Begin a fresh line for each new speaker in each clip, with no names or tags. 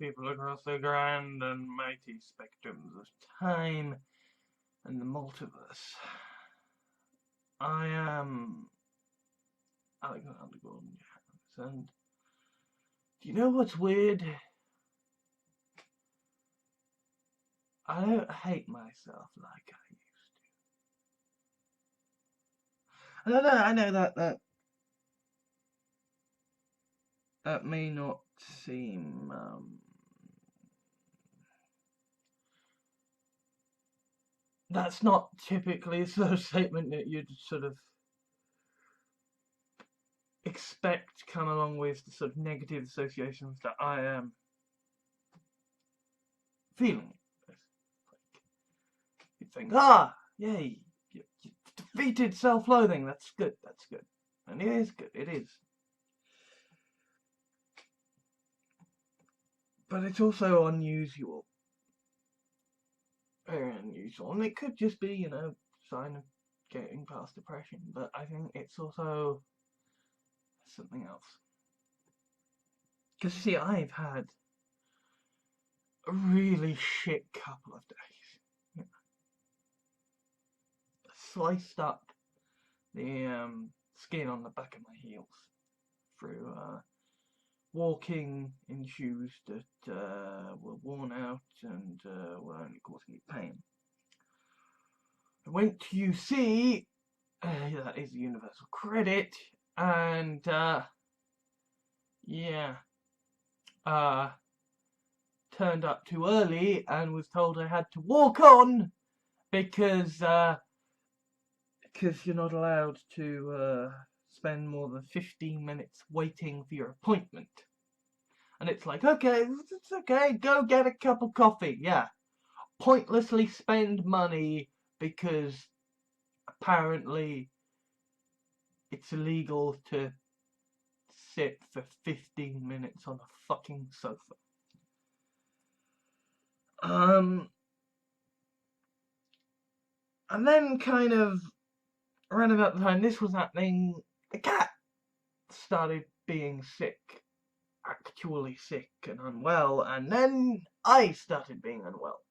people across the grand and mighty spectrums of time and the multiverse. I am Alexander Gordon Johannes, and do you know what's weird? I don't hate myself like I used to. I know that may not seem that's not typically the sort of statement that you'd sort of expect come along with the sort of negative associations that I am feeling. You think, yay, you defeated self-loathing. That's good. And it is good. It is. But it's also unusual. Very unusual. And it could just be, a sign of getting past depression. But I think it's also something else. Because, see, I've had a really shit couple of days. Sliced up the skin on the back of my heels through walking in shoes that were worn out and were only causing me pain. I went to UC, that is Universal Credit, and turned up too early and was told I had to walk on because you're not allowed to spend more than 15 minutes waiting for your appointment. And it's like, okay, it's okay, go get a cup of coffee, yeah. Pointlessly spend money because apparently it's illegal to sit for 15 minutes on a fucking sofa. And then kind of around about the time this was happening, the cat started being sick, actually sick and unwell, and then I started being unwell.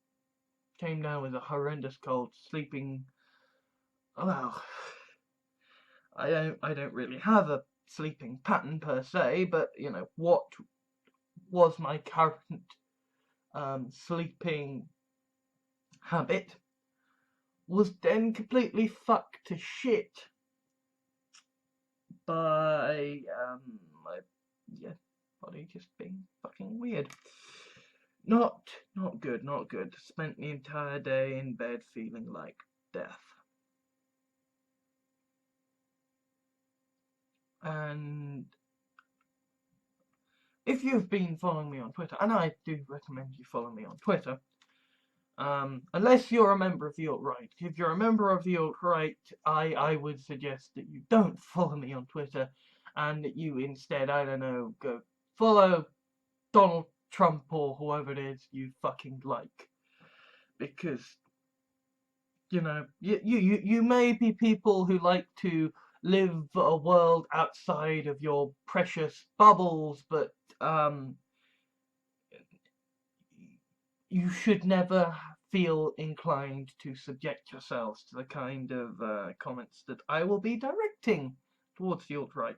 Came down with a horrendous cold, sleeping. Well, I don't really have a sleeping pattern per se, but what was my current sleeping habit was then completely fucked to shit by my body just being fucking weird. Not good. Spent the entire day in bed feeling like death. And if you've been following me on Twitter, and I do recommend you follow me on Twitter, unless you're a member of the alt-right. If you're a member of the alt-right, I would suggest that you don't follow me on Twitter, and that you instead, I don't know, go follow Donald Trump or whoever it is you fucking like. Because, you may be people who like to live a world outside of your precious bubbles, but you should never feel inclined to subject yourselves to the kind of comments that I will be directing towards the alt-right.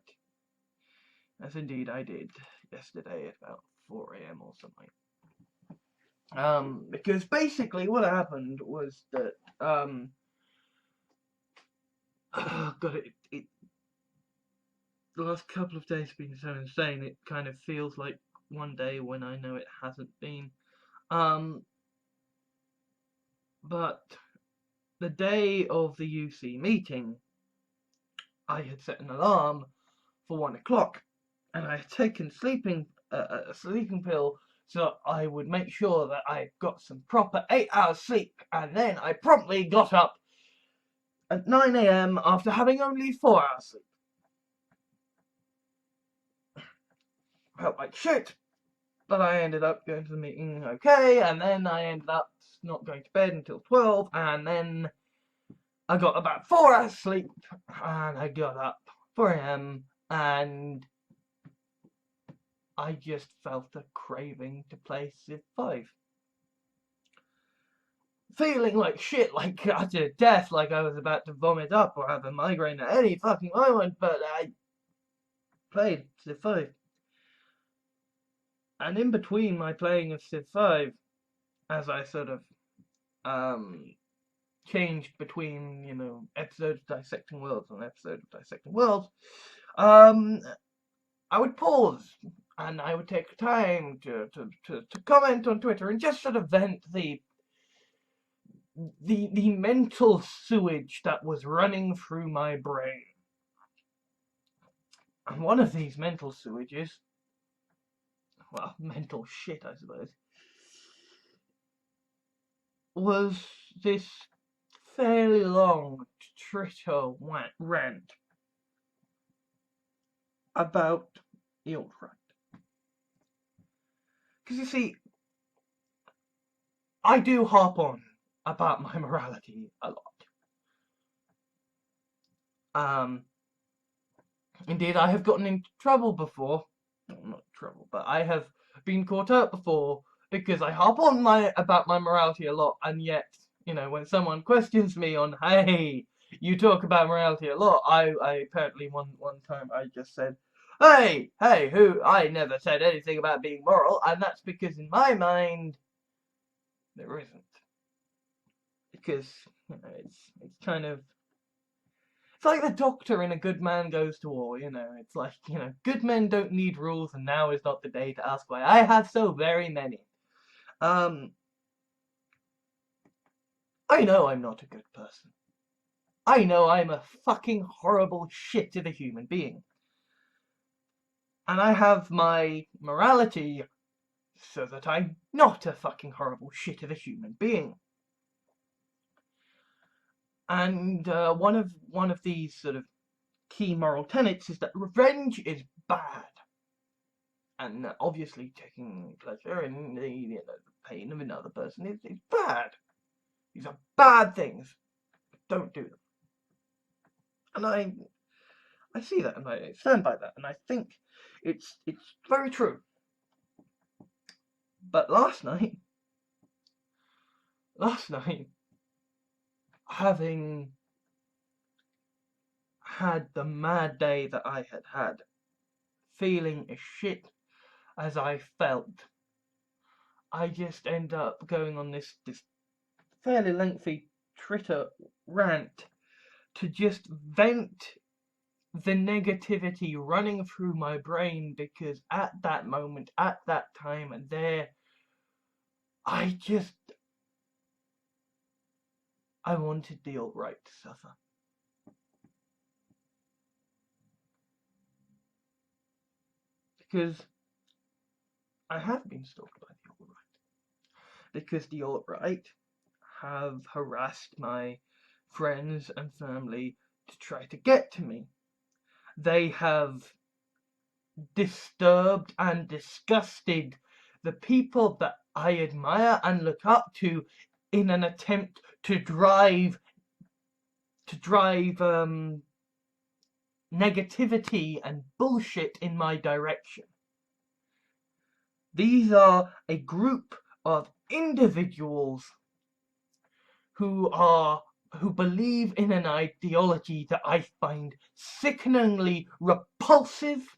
As indeed I did yesterday at about 4 AM or something. Because basically what happened was that, the last couple of days have been so insane, it kind of feels like one day when I know it hasn't been. But the day of the UC meeting, I had set an alarm for 1 o'clock, and I had taken a sleeping pill so I would make sure that I got some proper 8 hours sleep, and then I promptly got up at 9 AM after having only 4 hours sleep. Felt like shit, but I ended up going to the meeting okay, and then I ended up not going to bed until 12, and then I got about 4 hours sleep, and I got up 4 AM, and I just felt a craving to play Civ 5. Feeling like shit, like utter death, like I was about to vomit up or have a migraine at any fucking moment, but I played Civ 5. And in between my playing of Civ 5, as I sort of changed between, episodes of Dissecting Worlds and episodes of Dissecting Worlds, I would pause and I would take time to comment on Twitter and just sort of vent the mental sewage that was running through my brain. And one of these mental sewages, well, mental shit, I suppose, was this fairly long Twitter rant about the alt-right. Because you see, I do harp on about my morality a lot. Indeed, I have gotten into trouble before. Well, not trouble, but I have been caught out before because I harp on about my morality a lot, and yet, when someone questions me on, hey, you talk about morality a lot, I apparently one time I just said, hey, I never said anything about being moral, and that's because in my mind, there isn't. Because, it's kind of, it's like the Doctor in A Good Man Goes to War, it's like, good men don't need rules and now is not the day to ask why I have so very many. I know I'm not a good person. I know I'm a fucking horrible shit of a human being. And I have my morality so that I'm not a fucking horrible shit of a human being. And one of these sort of key moral tenets is that revenge is bad. And obviously taking pleasure in the pain of another person is bad. These are bad things. Don't do them. And I see that and I stand by that and I think it's very true. But last night, having had the mad day that I had, feeling as shit as I felt, I just end up going on this fairly lengthy Twitter rant to just vent the negativity running through my brain, because at that moment, at that time and there, I wanted the alt-right to suffer. Because I have been stalked by the alt-right. Because the alt-right have harassed my friends and family to try to get to me. They have disturbed and disgusted the people that I admire and look up to in an attempt to drive negativity and bullshit in my direction. These are a group of individuals who believe in an ideology that I find sickeningly repulsive,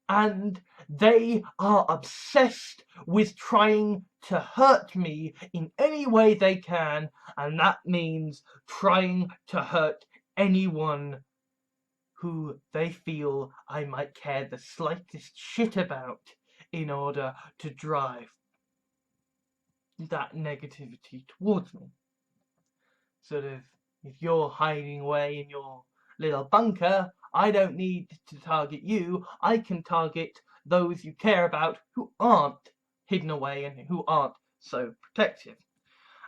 and they are obsessed with trying to hurt me in any way they can, and that means trying to hurt anyone who they feel I might care the slightest shit about in order to drive that negativity towards me. Sort of, if you're hiding away in your little bunker, I don't need to target you. I can target those you care about who aren't hidden away and who aren't so protective.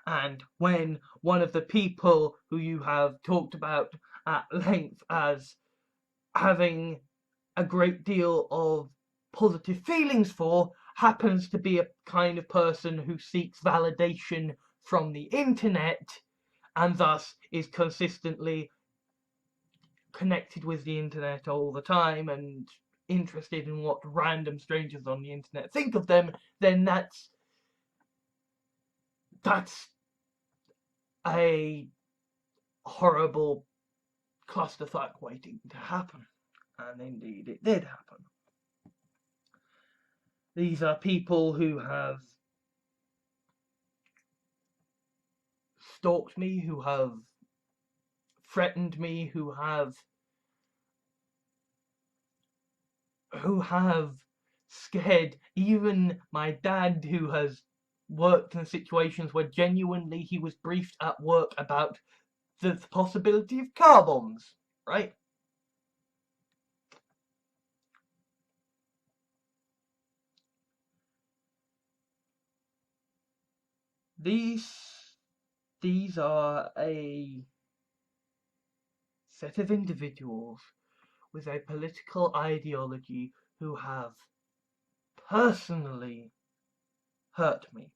And when one of the people who you have talked about at length as having a great deal of positive feelings for happens to be a kind of person who seeks validation from the internet and thus is consistently connected with the internet all the time and interested in what random strangers on the internet think of them, then that's a horrible clusterfuck waiting to happen. And indeed it did happen. These are people who have stalked me, who have threatened me, who have scared even my dad, who has worked in situations where genuinely he was briefed at work about the possibility of car bombs, right? These are a set of individuals with a political ideology who have personally hurt me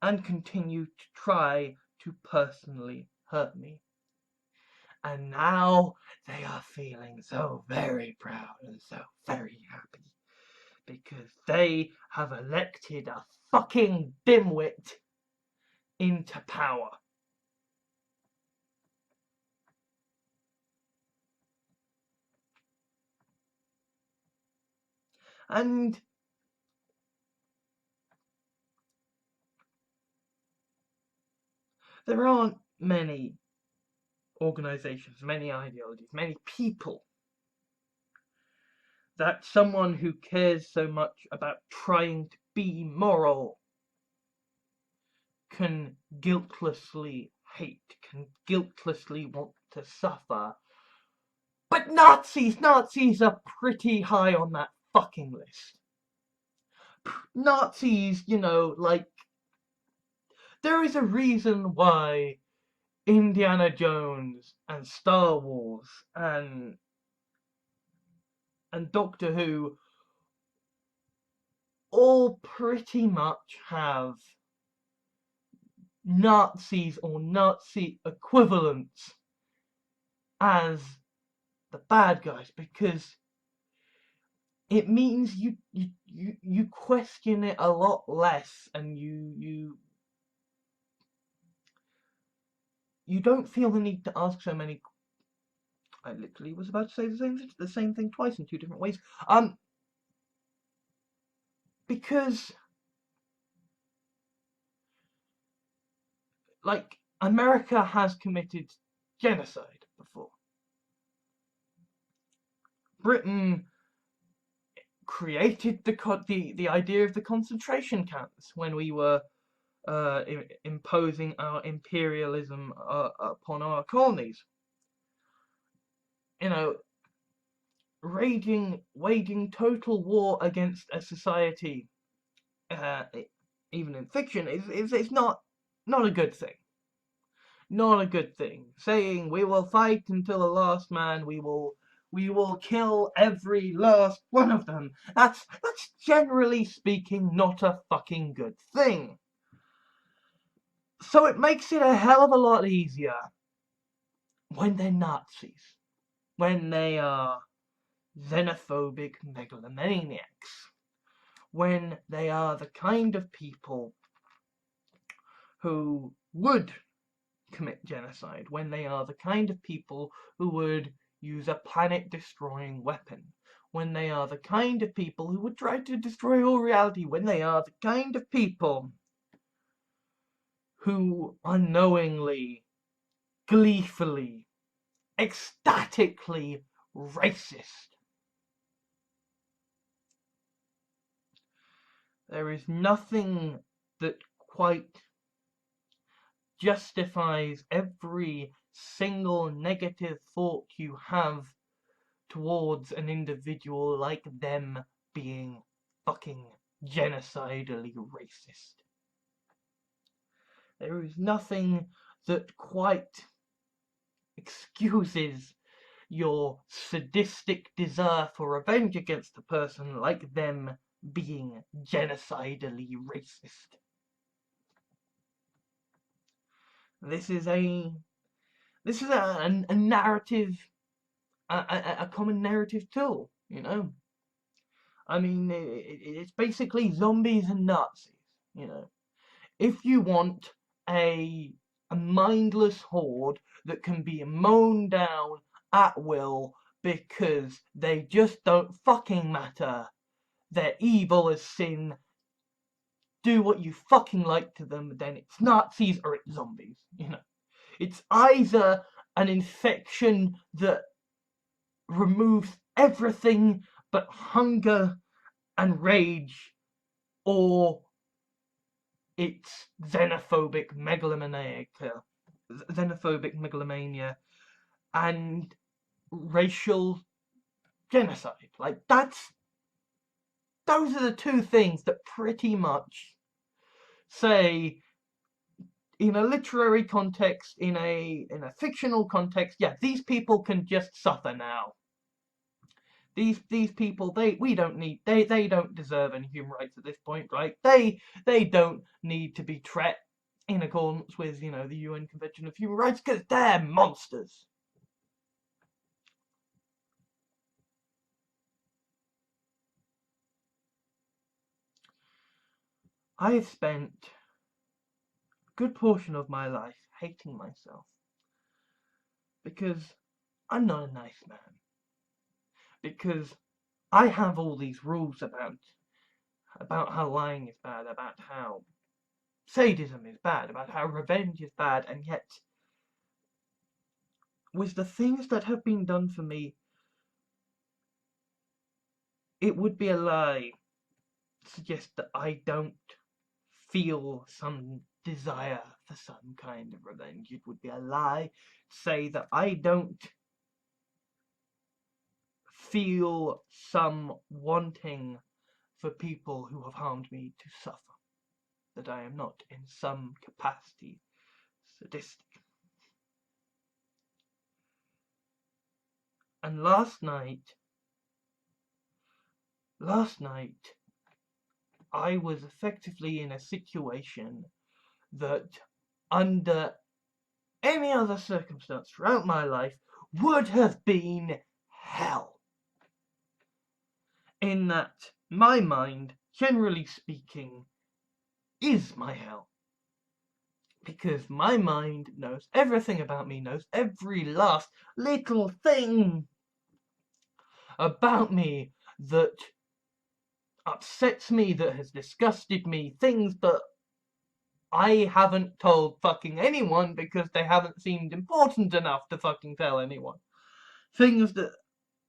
and continue to try to personally hurt me. And now they are feeling so very proud and so very happy because they have elected a fucking dimwit into power. And there aren't many organizations, many ideologies, many people that someone who cares so much about trying to be moral can guiltlessly hate, can guiltlessly want to suffer. But Nazis are pretty high on that fucking list. Nazis, like, there is a reason why Indiana Jones and Star Wars and Doctor Who all pretty much have Nazis or Nazi equivalents as the bad guys, because it means you question it a lot less, and you don't feel the need to ask so many. I literally was about to say the same thing twice in two different ways. Because like America has committed genocide before. Britain created the idea of the concentration camps when we were imposing our imperialism upon our colonies. Waging total war against a society, even in fiction, is not a good thing. Not a good thing. Saying we will fight until the last man, we will kill every last one of them. That's generally speaking not a fucking good thing. So it makes it a hell of a lot easier when they're Nazis, when they are xenophobic megalomaniacs, when they are the kind of people who would commit genocide, when they are the kind of people who would use a planet-destroying weapon, when they are the kind of people who would try to destroy all reality, when they are the kind of people who unknowingly, gleefully, ecstatically racist. There is nothing that quite justifies every single negative thought you have towards an individual like them being fucking genocidally racist. There is nothing that quite excuses your sadistic desire for revenge against a person like them being genocidally racist. This is a narrative, a common narrative tool, I mean, it's basically zombies and Nazis, you know. If you want a a mindless horde that can be mown down at will because they just don't fucking matter, they're evil as sin, do what you fucking like to them, then it's Nazis or it's zombies, you know. It's either an infection that removes everything but hunger and rage, or it's xenophobic megalomania, and racial genocide. Like those are the two things that pretty much say, in a literary context, in a fictional context, yeah, these people can just suffer now. These people, they don't deserve any human rights at this point, right? They don't need to be treated in accordance with, the UN Convention of Human Rights, because they're monsters. I have spent a good portion of my life hating myself because I'm not a nice man. Because I have all these rules about how lying is bad, about how sadism is bad, about how revenge is bad, and yet with the things that have been done for me, it would be a lie to suggest that I don't feel some desire for some kind of revenge. It would be a lie to say that I don't feel some wanting for people who have harmed me to suffer, that I am not in some capacity sadistic. And last night, I was effectively in a situation that, under any other circumstance throughout my life, would have been hell. In that my mind, generally speaking, is my hell. Because my mind knows everything about me, knows every last little thing about me that upsets me, that has disgusted me, things that I haven't told fucking anyone because they haven't seemed important enough to fucking tell anyone. Things that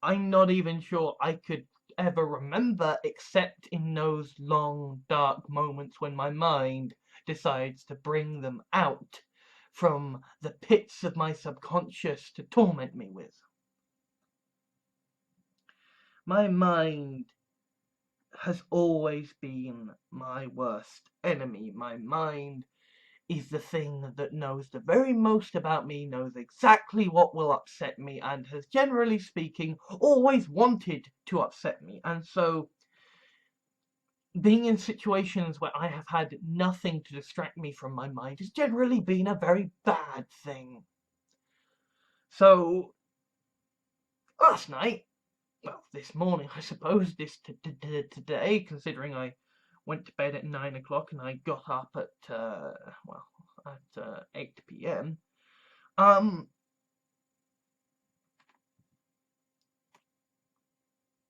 I'm not even sure I could ever remember, except in those long, dark moments when my mind decides to bring them out from the pits of my subconscious to torment me with. My mind has always been my worst enemy. My mind is the thing that knows the very most about me, knows exactly what will upset me, and has, generally speaking, always wanted to upset me. And so, being in situations where I have had nothing to distract me from my mind has generally been a very bad thing. So, last night, well, this morning, I suppose, today, considering I went to bed at 9 o'clock and I got up at 8 p.m.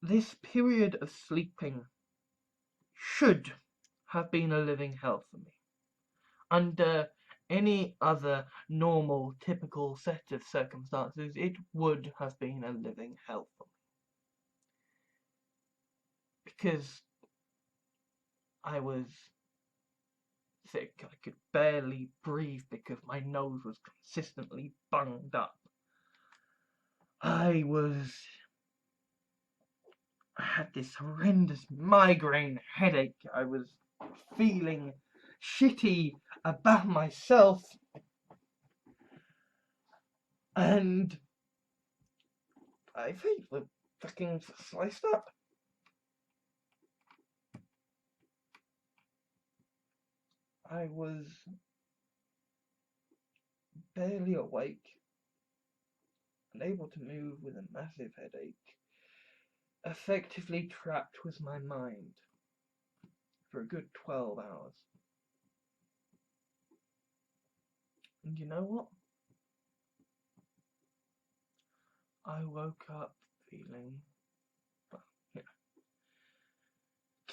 This period of sleeping should have been a living hell for me. Under any other normal, typical set of circumstances, it would have been a living hell for me. Because I was sick, I could barely breathe because my nose was consistently bunged up. I had this horrendous migraine headache. I was feeling shitty about myself, and I think the fucking sliced up. I was barely awake, unable to move with a massive headache, effectively trapped with my mind for a good 12 hours. And you know what? I woke up feeling, well, you know,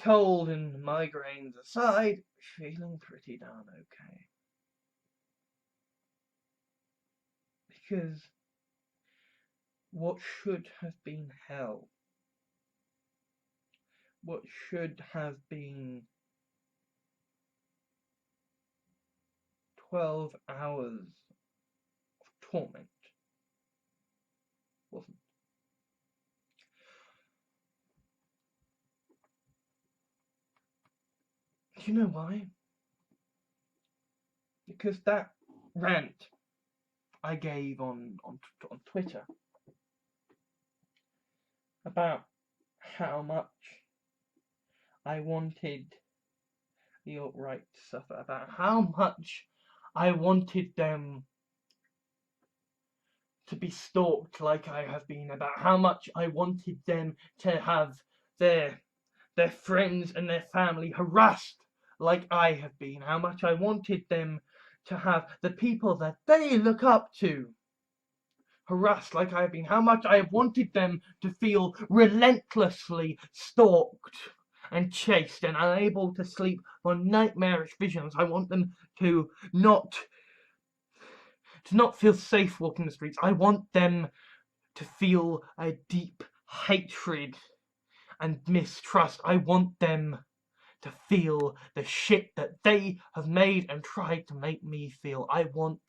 cold and migraines aside, feeling pretty darn okay. Because what should have been hell, what should have been 12 hours of torment, wasn't. Do you know why? Because that rant I gave on Twitter about how much I wanted the alt-right to suffer, about how much I wanted them to be stalked like I have been, about how much I wanted them to have their friends and their family harassed like I have been, how much I wanted them to have the people that they look up to harassed like I have been, how much I have wanted them to feel relentlessly stalked and chased and unable to sleep for nightmarish visions. I want them to not feel safe walking the streets. I want them to feel a deep hatred and mistrust. I want them to feel the shit that they have made and tried to make me feel. I want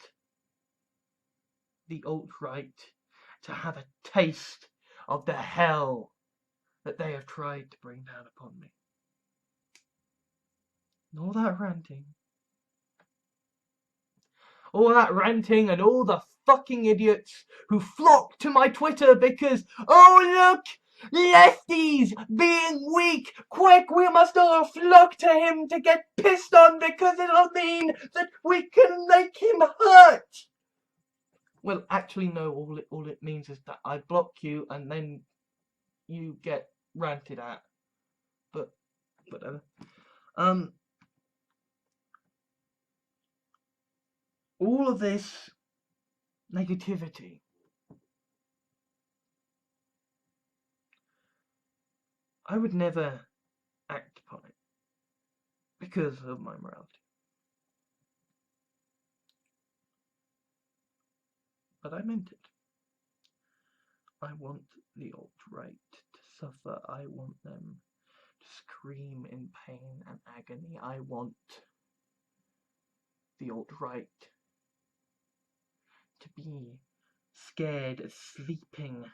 the alt-right to have a taste of the hell that they have tried to bring down upon me. And all that ranting and all the fucking idiots who flock to my Twitter because, oh look, lefties being weak, quick, we must all flock to him to get pissed on because it'll mean that we can make him hurt. Well, actually, no, all it means is that I block you and then you get ranted at. But whatever. All of this negativity I would never act upon it because of my morality. But I meant it. I want the alt-right to suffer. I want them to scream in pain and agony. I want the alt-right to be scared of sleeping,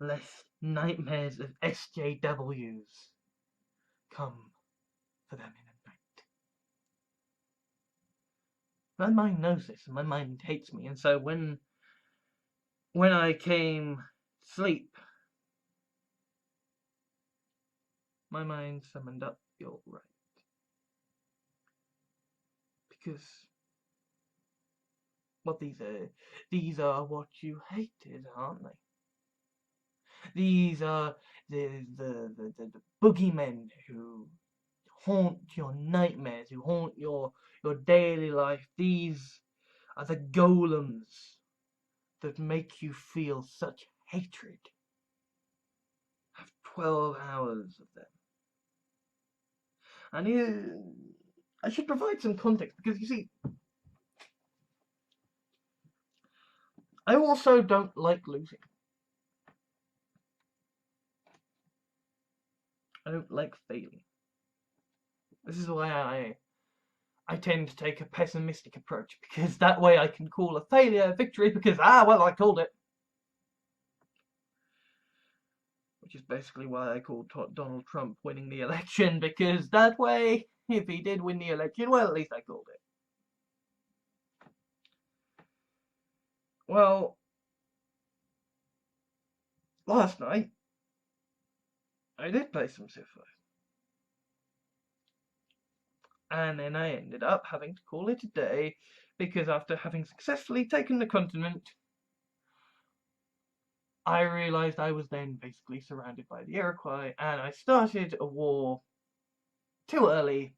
lest nightmares of SJWs come for them in the night. My mind knows this, and my mind hates me, and so when I came to sleep, my mind summoned up the alt-right. Because, well, these are what you hated, aren't they? These are the boogeymen who haunt your nightmares, who haunt your daily life. These are the golems that make you feel such hatred. Have 12 hours of them. And I should provide some context, because you see, I also don't like losing. I don't like failing. This is why I tend to take a pessimistic approach, because that way I can call a failure a victory, because, well, I called it. Which is basically why I called Donald Trump winning the election, because that way, if he did win the election, well, at least I called it. Well, last night, I did play some Civ 5. And then I ended up having to call it a day, because after having successfully taken the continent, I realised I was then basically surrounded by the Iroquois, and I started a war too early,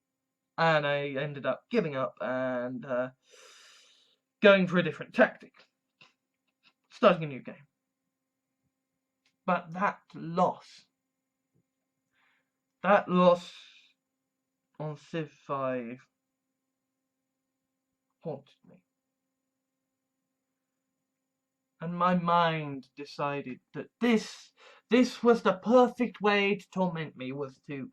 and I ended up giving up and going for a different tactic, starting a new game. But that loss on Civ 5 haunted me. And my mind decided that this was the perfect way to torment me, was to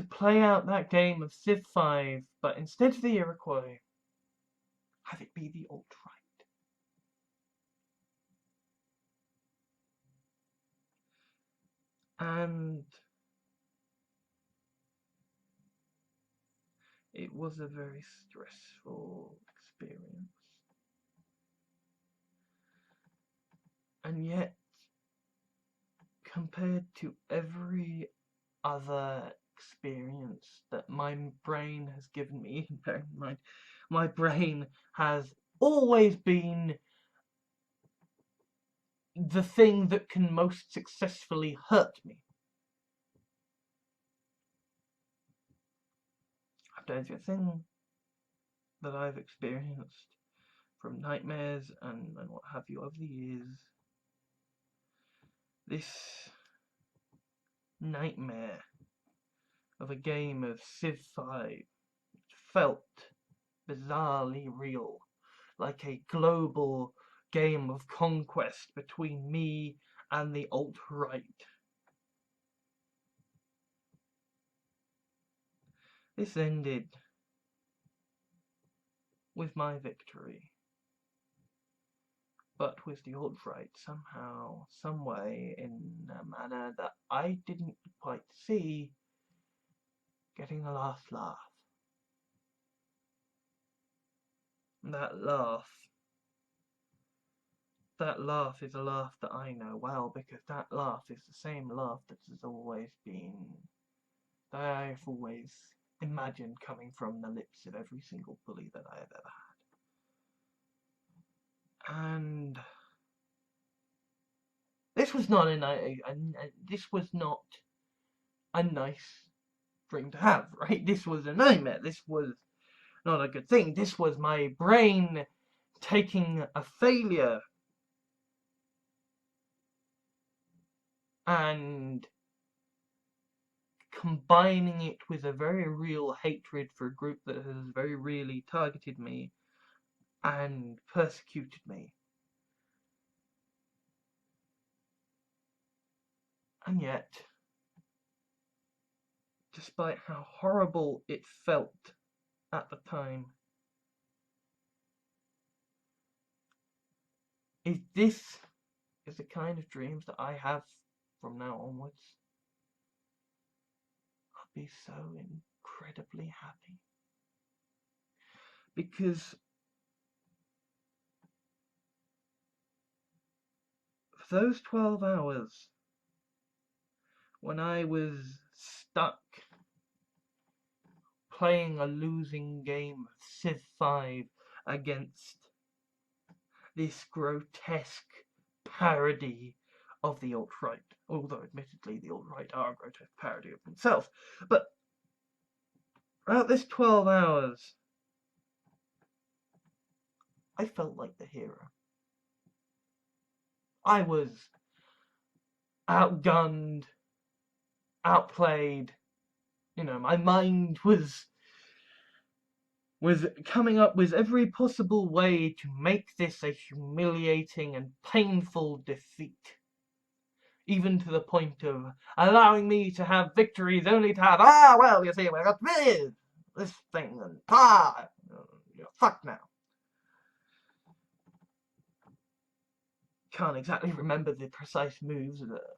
play out that game of Civ 5, but instead of the Iroquois, have it be the alt-right. And it was a very stressful experience. And yet, compared to every other experience that my brain has given me, bear in mind, my brain has always been the thing that can most successfully hurt me. Everything that I've experienced from nightmares and what have you over the years, this nightmare of a game of Civ 5 felt bizarrely real, like a global game of conquest between me and the alt-right. This ended with my victory, but with the alt-right somehow, someway, in a manner that I didn't quite see, getting the last laugh. That laugh is a laugh that I know well, because that laugh is the same laugh that has always been, that I've always imagined coming from the lips of every single bully that I have ever had. And this was not this was not a nice dream to have, right? This was a nightmare. This was not a good thing. This was my brain taking a failure and combining it with a very real hatred for a group that has very really targeted me and persecuted me. And yet, despite how horrible it felt at the time, if this is the kind of dreams that I have from now onwards, I'll be so incredibly happy. Because for those 12 hours, when I was stuck playing a losing game of Civ 5 against this grotesque parody of the alt-right, although admittedly the alt-right are a grotesque parody of themselves, but throughout this 12 hours, I felt like the hero. I was outgunned, outplayed, my mind was coming up with every possible way to make this a humiliating and painful defeat. Even to the point of allowing me to have victories only to have, well, you see, we got this thing, and you're fucked now. Can't exactly remember the precise moves that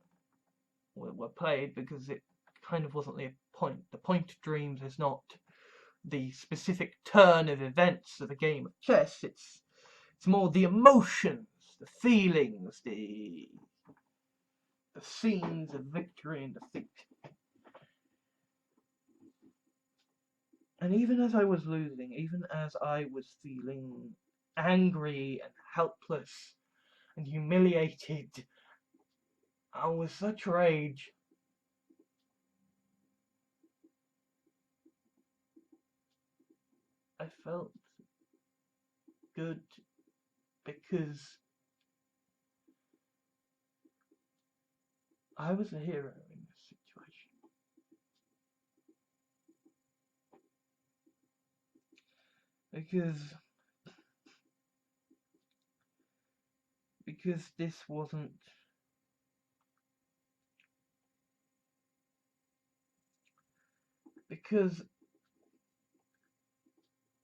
were played, because it kind of wasn't the point. The point of dreams is not the specific turn of events of a game of chess. It's more the emotions, the feelings, the scenes of victory and defeat. And even as I was losing, even as I was feeling angry and helpless and humiliated and with such rage. I felt good because I was a hero in this situation. Because this wasn't because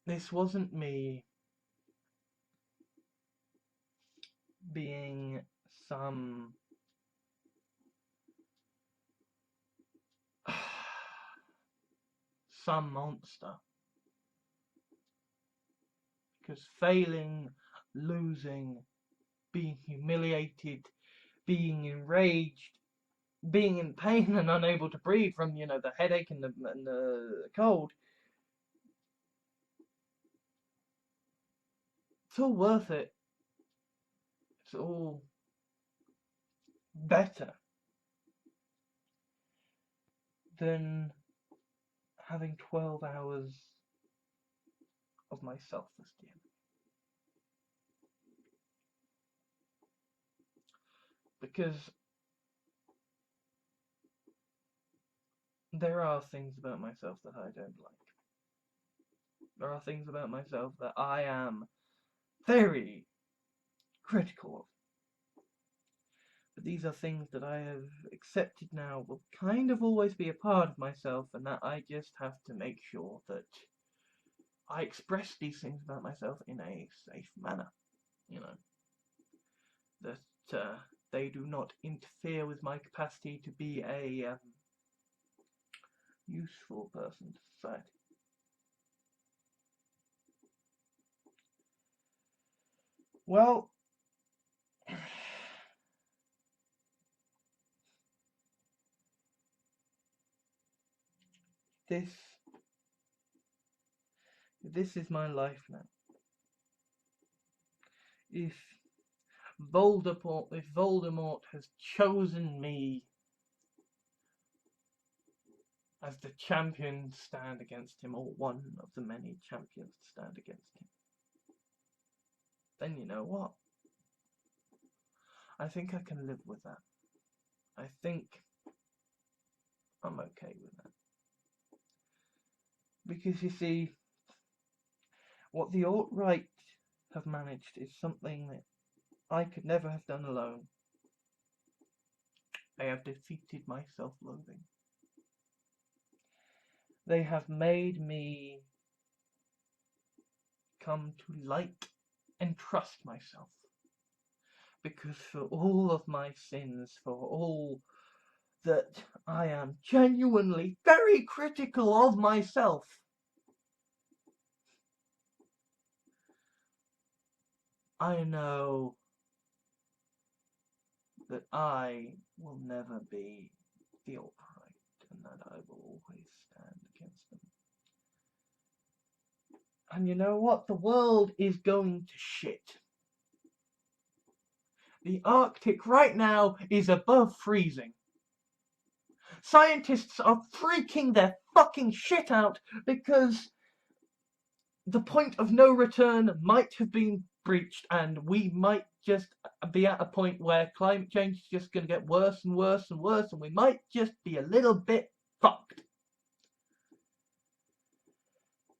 this wasn't me being some some monster. Because failing, losing, being humiliated, being enraged, being in pain and unable to breathe from, the headache and the cold, it's all worth it. It's all better than having 12 hours of myself as the enemy. Because there are things about myself that I don't like. There are things about myself that I am very critical of. But these are things that I have accepted now will kind of always be a part of myself, and that I just have to make sure that I express these things about myself in a safe manner. That they do not interfere with my capacity to be a useful person to society. Well, this is my life now. If Voldemort has chosen me as the champion to stand against him, or one of the many champions to stand against him, then you know what? I think I can live with that. I think I'm okay with that. Because you see, what the alt-right have managed is something that I could never have done alone. They have defeated my self-loathing. They have made me come to like and trust myself. Because for all of my sins, for all that I am genuinely very critical of myself, I know that I will never be the alt-right, and that I will always stand against them. And you know what? The world is going to shit. The Arctic right now is above freezing. Scientists are freaking their fucking shit out because the point of no return might have been breached, and we might just be at a point where climate change is just going to get worse and worse and worse, and we might just be a little bit fucked.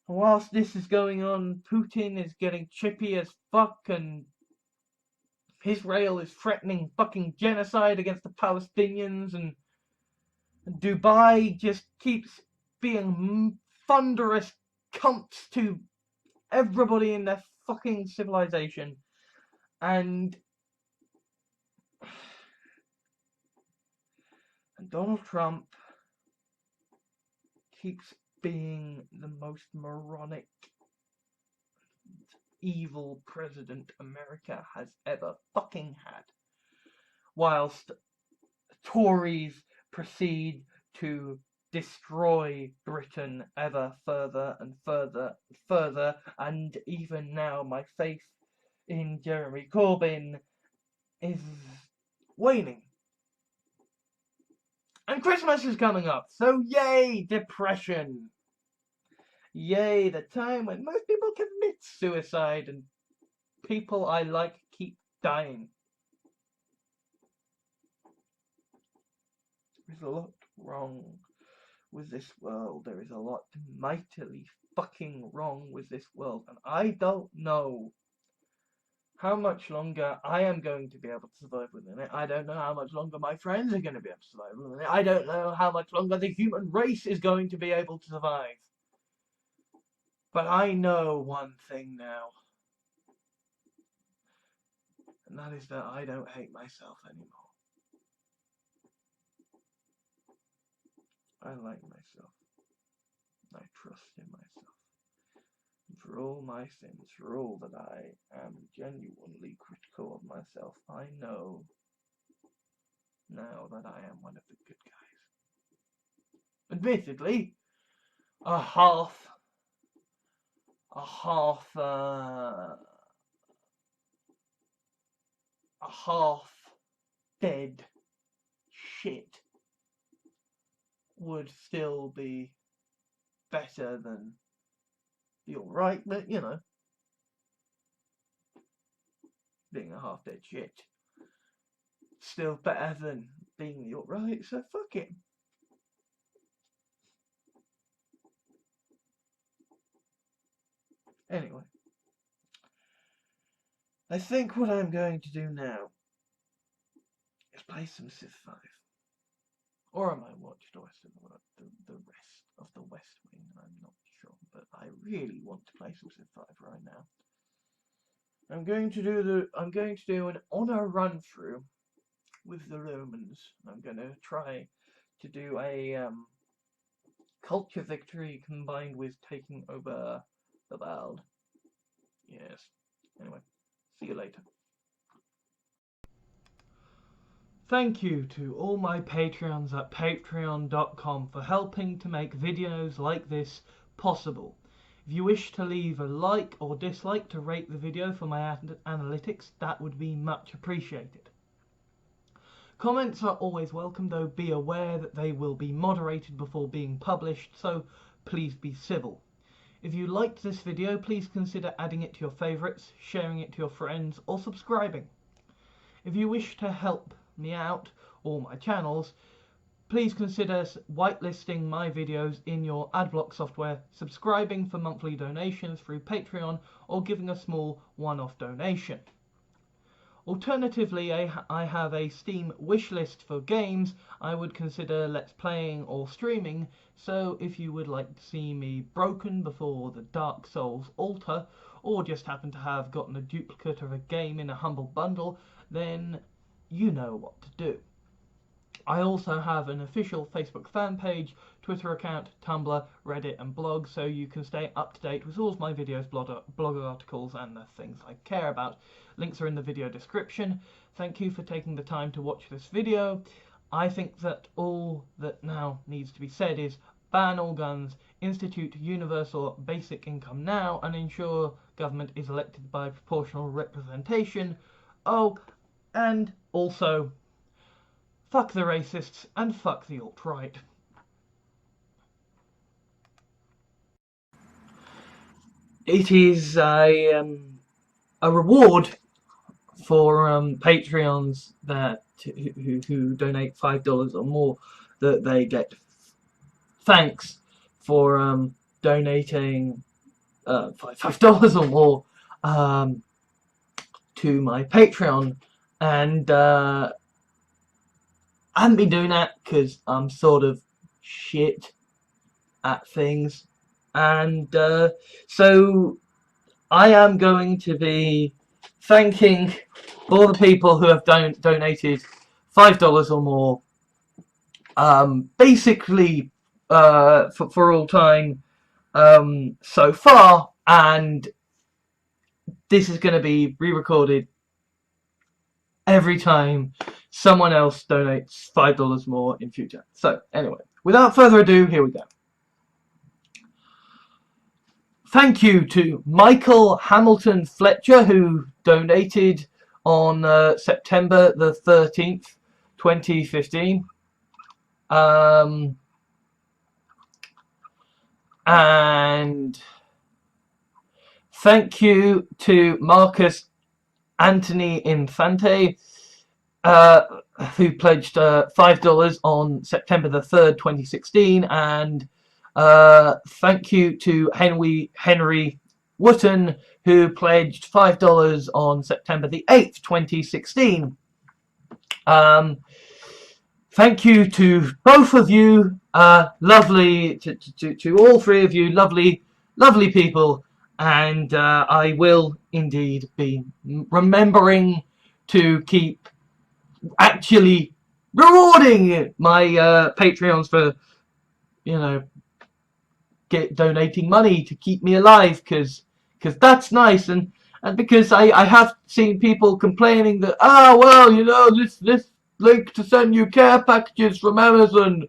Whilst this is going on, Putin is getting chippy as fuck, and Israel is threatening fucking genocide against the Palestinians, and Dubai just keeps being thunderous cunts to everybody in their fucking civilization. And Donald Trump keeps being the most moronic, evil president America has ever fucking had. Whilst Tories proceed to destroy Britain ever further and further and further, and even now my faith in Jeremy Corbyn is waning. And Christmas is coming up, so yay, depression. Yay, the time when most people commit suicide and people I like keep dying. There's a lot wrong with this world. There is a lot mightily fucking wrong with this world. And I don't know how much longer I am going to be able to survive within it. I don't know how much longer my friends are going to be able to survive within it. I don't know how much longer the human race is going to be able to survive. But I know one thing now. And that is that I don't hate myself anymore. I like myself. I trust in myself. And for all my sins, for all that I am genuinely critical of myself, I know now that I am one of the good guys. Admittedly, a half dead shit would still be better than the alright, but you know, being a half dead shit still better than being the alright, so fuck it. Anyway, I think what I'm going to do now is play some Civ 5. Or I might watch the rest of the West Wing, I'm not sure, but I really want to play some Civ 5 right now. I'm going to do an honor run through with the Romans. I'm going to try to do a culture victory combined with taking over the world. Yes. Anyway, see you later. Thank you to all my Patreons at patreon.com for helping to make videos like this possible. If you wish to leave a like or dislike to rate the video for my analytics, that would be much appreciated. Comments are always welcome, though be aware that they will be moderated before being published, so please be civil. If you liked this video, please consider adding it to your favourites, sharing it to your friends, or subscribing. If you wish to help me out, or my channels, please consider whitelisting my videos in your adblock software, subscribing for monthly donations through Patreon, or giving a small one-off donation. Alternatively, I have a Steam wishlist for games I would consider Let's Playing or streaming, so if you would like to see me broken before the Dark Souls altar, or just happen to have gotten a duplicate of a game in a humble bundle, then you know what to do. I also have an official Facebook fan page, Twitter account, Tumblr, Reddit and blog, so you can stay up to date with all of my videos, blog articles and the things I care about. Links are in the video description. Thank you for taking the time to watch this video. I think that all that now needs to be said is ban all guns, institute universal basic income now, and ensure government is elected by proportional representation. Oh, and also, fuck the racists and fuck the alt-right. It is a reward for Patreons that who donate $5 or more, that they get thanks for donating $5 or more to my Patreon, and I haven't been doing that because I'm sort of shit at things, and so I am going to be thanking all the people who have donated $5 or more, basically for all time so far, and this is going to be re-recorded every time someone else donates $5 more in future. So anyway, without further ado, here we go. Thank you to Michael Hamilton Fletcher, who donated on September the 13th, 2015. And thank you to Marcus Anthony Infante, who pledged $5 on September the 3rd, 2016. And thank you to Henry Wotton, who pledged $5 on September the 8th, 2016. Thank you to both of you, lovely, to all three of you, lovely people, and I will indeed be remembering to keep actually rewarding my Patreons for, you know, donating money to keep me alive, because that's nice, and because I have seen people complaining that, well, you know, this link to send you care packages from Amazon,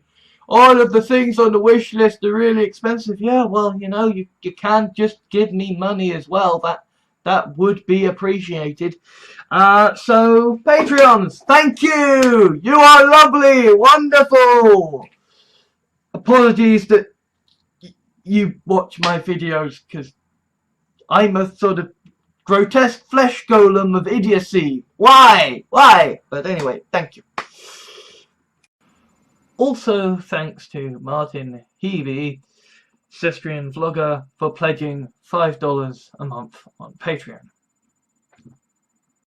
all of the things on the wish list are really expensive. Yeah, well, you know, you can just give me money as well. That would be appreciated. So Patreons, thank you. You are lovely, wonderful. Apologies that you watch my videos, because I'm a sort of grotesque flesh golem of idiocy. Why? But anyway, thank you. Also, thanks to Martin Hebe, Cestrian vlogger, for pledging $5 a month on Patreon.